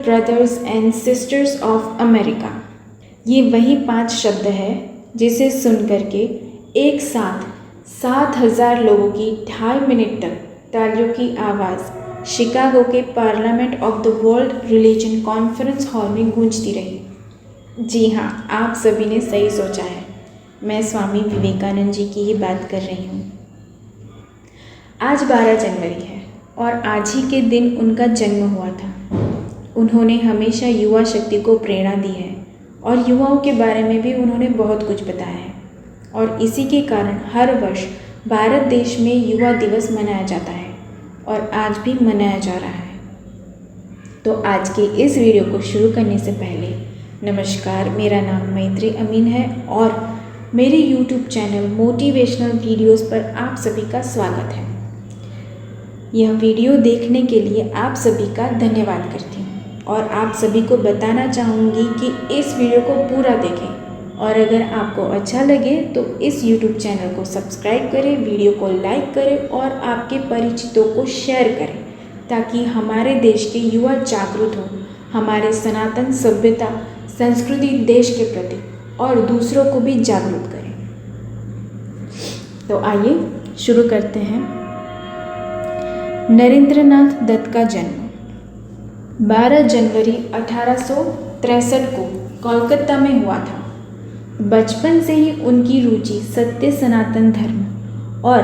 Brothers and sisters of America. ये वही 5 शब्द है जिसे सुन करके एक साथ 7,000 लोगों की 2.5 मिनट तक तालियों की आवाज़ शिकागो के parliament of the world religion conference hall में गूंजती रही। जी हाँ, आप सभी ने सही सोचा है, मैं स्वामी विवेकानंद जी की ही बात कर रही हूँ। आज 12 जनवरी है और आज ही के दिन उनका जन्म हुआ था। उन्होंने हमेशा युवा शक्ति को प्रेरणा दी है और युवाओं के बारे में भी उन्होंने बहुत कुछ बताया है और इसी के कारण हर वर्ष भारत देश में युवा दिवस मनाया जाता है और आज भी मनाया जा रहा है। तो आज के इस वीडियो को शुरू करने से पहले नमस्कार, मेरा नाम मैत्री अमीन है और मेरे YouTube चैनल मोटिवेशनल वीडियोस पर आप सभी का स्वागत है। यह वीडियो देखने के लिए आप सभी का धन्यवाद करती हूँ और आप सभी को बताना चाहूँगी कि इस वीडियो को पूरा देखें और अगर आपको अच्छा लगे तो इस YouTube चैनल को सब्सक्राइब करें, वीडियो को लाइक करें और आपके परिचितों को शेयर करें ताकि हमारे देश के युवा जागरूक हों, हमारे सनातन सभ्यता संस्कृति देश के प्रति और दूसरों को भी जागरूक करें। तो आइए शुरू करते हैं। नरेंद्रनाथ दत्त का जन्म 12 जनवरी 1863 को कोलकाता में हुआ था। बचपन से ही उनकी रुचि सत्य सनातन धर्म और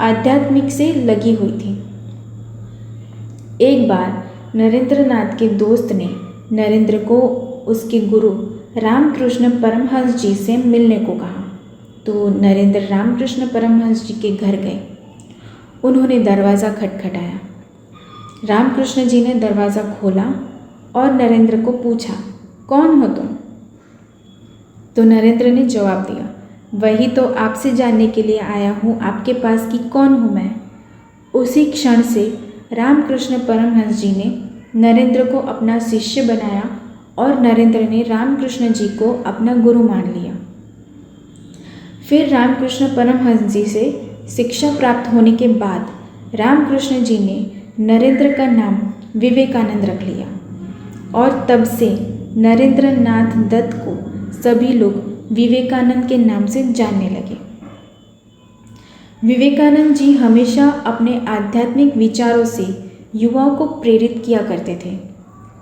आध्यात्मिक से लगी हुई थी। एक बार नरेंद्रनाथ के दोस्त ने नरेंद्र को उसके गुरु रामकृष्ण परमहंस जी से मिलने को कहा, तो नरेंद्र रामकृष्ण परमहंस जी के घर गए। उन्होंने दरवाज़ा खटखटाया। रामकृष्ण जी ने दरवाज़ा खोला और नरेंद्र को पूछा, कौन हो तुम? तो नरेंद्र ने जवाब दिया, वही तो आपसे जानने के लिए आया हूँ आपके पास कि कौन हूँ मैं। उसी क्षण से रामकृष्ण परमहंस जी ने नरेंद्र को अपना शिष्य बनाया और नरेंद्र ने रामकृष्ण जी को अपना गुरु मान लिया। फिर रामकृष्ण परमहंस जी से शिक्षा प्राप्त होने के बाद रामकृष्ण जी ने नरेंद्र का नाम विवेकानंद रख लिया और तब से नरेंद्रनाथ दत्त को सभी लोग विवेकानंद के नाम से जानने लगे। विवेकानंद जी हमेशा अपने आध्यात्मिक विचारों से युवाओं को प्रेरित किया करते थे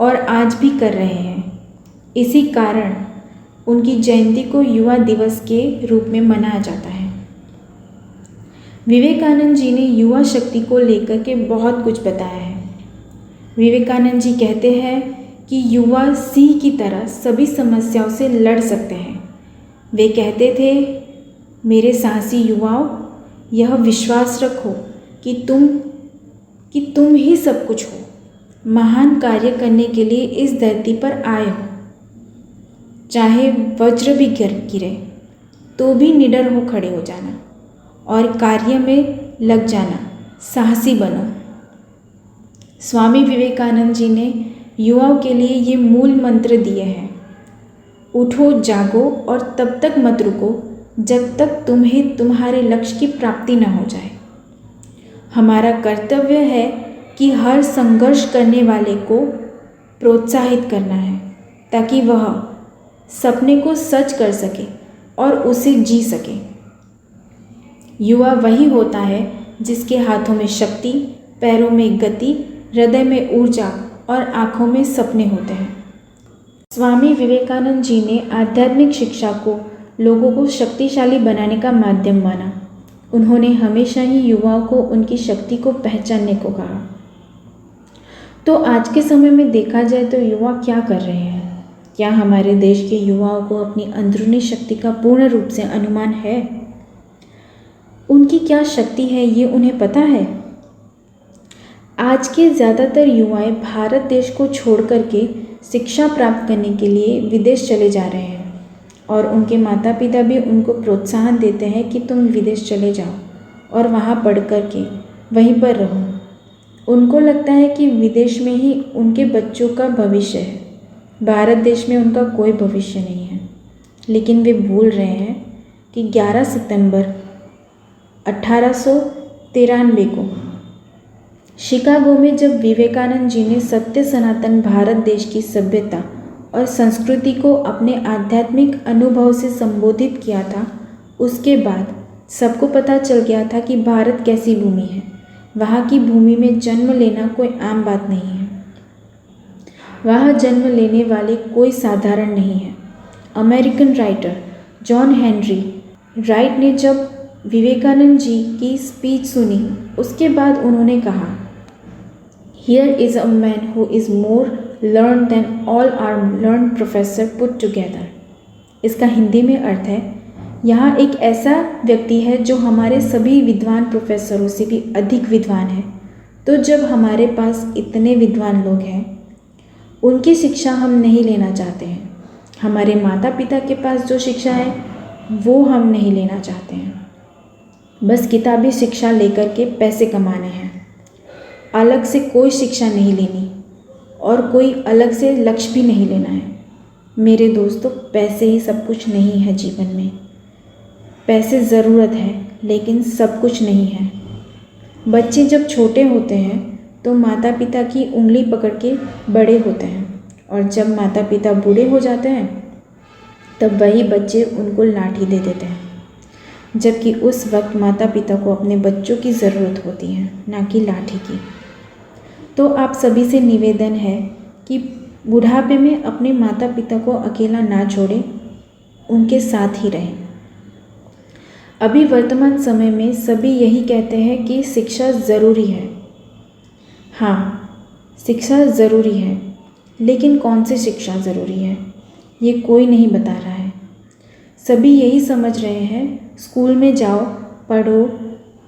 और आज भी कर रहे हैं। इसी कारण उनकी जयंती को युवा दिवस के रूप में मनाया जाता है। विवेकानंद जी ने युवा शक्ति को लेकर के बहुत कुछ बताया है। विवेकानंद जी कहते हैं कि युवा सिंह की तरह सभी समस्याओं से लड़ सकते हैं। वे कहते थे, मेरे साहसी युवाओं, यह विश्वास रखो कि तुम ही सब कुछ हो, महान कार्य करने के लिए इस धरती पर आए हो। चाहे वज्र भी गिरे तो भी निडर हो खड़े हो जाना और कार्य में लग जाना, साहसी बनो। स्वामी विवेकानंद जी ने युवाओं के लिए ये मूल मंत्र दिए हैं, उठो जागो और तब तक मत रुको जब तक तुम्हें तुम्हारे लक्ष्य की प्राप्ति न हो जाए। हमारा कर्तव्य है कि हर संघर्ष करने वाले को प्रोत्साहित करना है ताकि वह सपने को सच कर सके और उसे जी सके। युवा वही होता है जिसके हाथों में शक्ति, पैरों में गति, हृदय में ऊर्जा और आँखों में सपने होते हैं। स्वामी विवेकानंद जी ने आध्यात्मिक शिक्षा को लोगों को शक्तिशाली बनाने का माध्यम माना। उन्होंने हमेशा ही युवाओं को उनकी शक्ति को पहचानने को कहा। तो आज के समय में देखा जाए तो युवा क्या कर रहे हैं? क्या हमारे देश के युवाओं को अपनी अंदरूनी शक्ति का पूर्ण रूप से अनुमान है? उनकी क्या शक्ति है ये उन्हें पता है? आज के ज़्यादातर युवाएं भारत देश को छोड़ करके शिक्षा प्राप्त करने के लिए विदेश चले जा रहे हैं और उनके माता पिता भी उनको प्रोत्साहन देते हैं कि तुम विदेश चले जाओ और वहाँ पढ़ कर के वहीं पर रहो। उनको लगता है कि विदेश में ही उनके बच्चों का भविष्य है, भारत देश में उनका कोई भविष्य नहीं है। लेकिन वे भूल रहे हैं कि 11 सितंबर 1893 को शिकागो में जब विवेकानंद जी ने सत्य सनातन भारत देश की सभ्यता और संस्कृति को अपने आध्यात्मिक अनुभव से संबोधित किया था, उसके बाद सबको पता चल गया था कि भारत कैसी भूमि है। वहाँ की भूमि में जन्म लेना कोई आम बात नहीं है। वहाँ जन्म लेने वाले कोई साधारण नहीं है। American writer John Henry right ने जब विवेकानंद जी की स्पीच सुनी, उसके बाद उन्होंने कहा, Here is a man who is more learned than all our learned professor put together. इसका हिंदी में अर्थ है, यहाँ एक ऐसा व्यक्ति है जो हमारे सभी विद्वान प्रोफेसरों से भी अधिक विद्वान है। तो जब हमारे पास इतने विद्वान लोग हैं, उनकी शिक्षा हम नहीं लेना चाहते हैं। हमारे माता पिता के पास जो शिक्षा है वो हम नहीं लेना चाहते हैं। बस किताबी शिक्षा लेकर के पैसे कमाने हैं, अलग से कोई शिक्षा नहीं लेनी और कोई अलग से लक्ष्य भी नहीं लेना है। मेरे दोस्तों, पैसे ही सब कुछ नहीं है जीवन में। पैसे ज़रूरत है लेकिन सब कुछ नहीं है। बच्चे जब छोटे होते हैं तो माता पिता की उंगली पकड़ के बड़े होते हैं, और जब माता पिता बूढ़े हो जाते हैं तब वही बच्चे उनको लाठी दे देते हैं, जबकि उस वक्त माता पिता को अपने बच्चों की ज़रूरत होती है, ना कि लाठी की। तो आप सभी से निवेदन है कि बुढ़ापे में अपने माता पिता को अकेला ना छोड़ें, उनके साथ ही रहें। अभी वर्तमान समय में सभी यही कहते हैं कि शिक्षा ज़रूरी है। हाँ, शिक्षा ज़रूरी है, लेकिन कौन सी शिक्षा ज़रूरी है ये कोई नहीं बता रहा है। सभी यही समझ रहे हैं, स्कूल में जाओ, पढ़ो,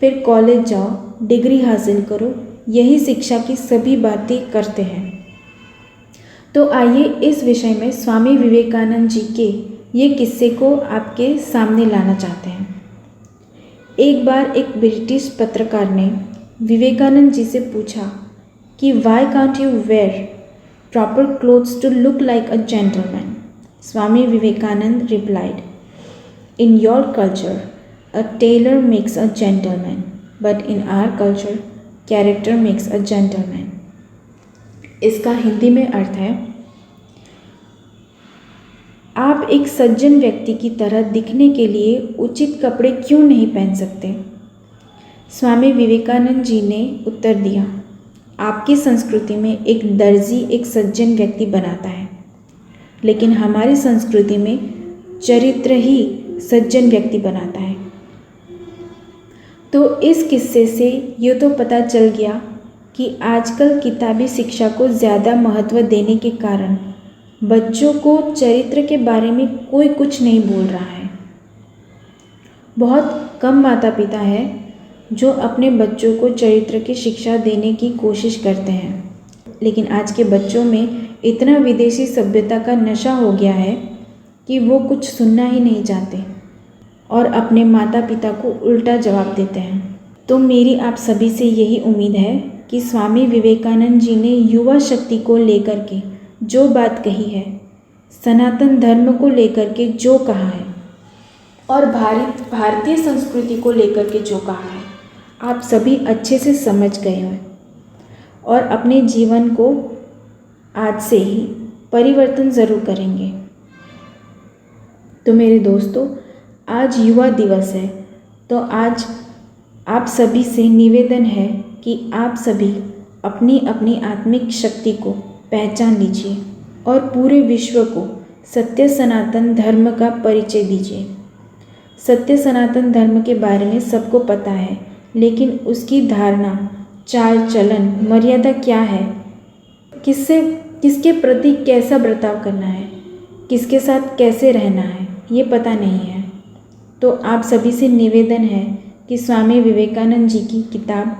फिर कॉलेज जाओ, डिग्री हासिल करो, यही शिक्षा की सभी बातें करते हैं। तो आइए इस विषय में स्वामी विवेकानंद जी के ये किस्से को आपके सामने लाना चाहते हैं। एक बार एक ब्रिटिश पत्रकार ने विवेकानंद जी से पूछा कि why can't you wear proper clothes to look like a gentleman. Swami Vivekananda replied, in your culture a tailor makes a gentleman, but in our culture character makes a gentleman. इसका हिंदी में अर्थ है, आप एक सज्जन व्यक्ति की तरह दिखने के लिए उचित कपड़े क्यों नहीं पहन सकते? स्वामी विवेकानंद जी ने उत्तर दिया, आपकी संस्कृति में एक दर्जी एक सज्जन व्यक्ति बनाता है, लेकिन हमारी संस्कृति में चरित्र ही सज्जन व्यक्ति बनाता है। तो इस किस्से से ये तो पता चल गया कि आजकल किताबी शिक्षा को ज़्यादा महत्व देने के कारण बच्चों को चरित्र के बारे में कोई कुछ नहीं बोल रहा है। बहुत कम माता पिता हैं जो अपने बच्चों को चरित्र की शिक्षा देने की कोशिश करते हैं, लेकिन आज के बच्चों में इतना विदेशी सभ्यता का नशा हो गया है कि वो कुछ सुनना ही नहीं चाहते और अपने माता पिता को उल्टा जवाब देते हैं। तो मेरी आप सभी से यही उम्मीद है कि स्वामी विवेकानंद जी ने युवा शक्ति को लेकर के जो बात कही है, सनातन धर्म को लेकर के जो कहा है और भारतीय संस्कृति को लेकर के जो कहा है, आप सभी अच्छे से समझ गए हैं और अपने जीवन को आज से ही परिवर्तन ज़रूर करेंगे। तो मेरे दोस्तों, आज युवा दिवस है, तो आज आप सभी से निवेदन है कि आप सभी अपनी अपनी आत्मिक शक्ति को पहचान लीजिए और पूरे विश्व को सत्य सनातन धर्म का परिचय दीजिए। सत्य सनातन धर्म के बारे में सबको पता है, लेकिन उसकी धारणा, चाल चलन, मर्यादा क्या है, किसके प्रति कैसा बर्ताव करना है, किसके साथ कैसे रहना है, ये पता नहीं है। तो आप सभी से निवेदन है कि स्वामी विवेकानंद जी की किताब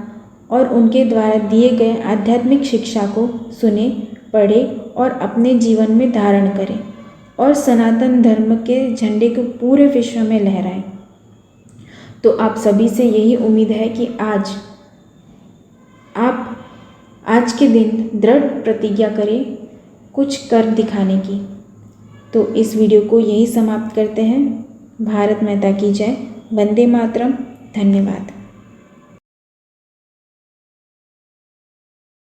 और उनके द्वारा दिए गए आध्यात्मिक शिक्षा को सुने, पढ़ें और अपने जीवन में धारण करें और सनातन धर्म के झंडे को पूरे विश्व में लहराएं। तो आप सभी से यही उम्मीद है कि आप आज के दिन दृढ़ प्रतिज्ञा करें कुछ कर दिखाने की। तो इस वीडियो को यही समाप्त करते हैं। भारत माता की जय। वंदे मातरम। धन्यवाद।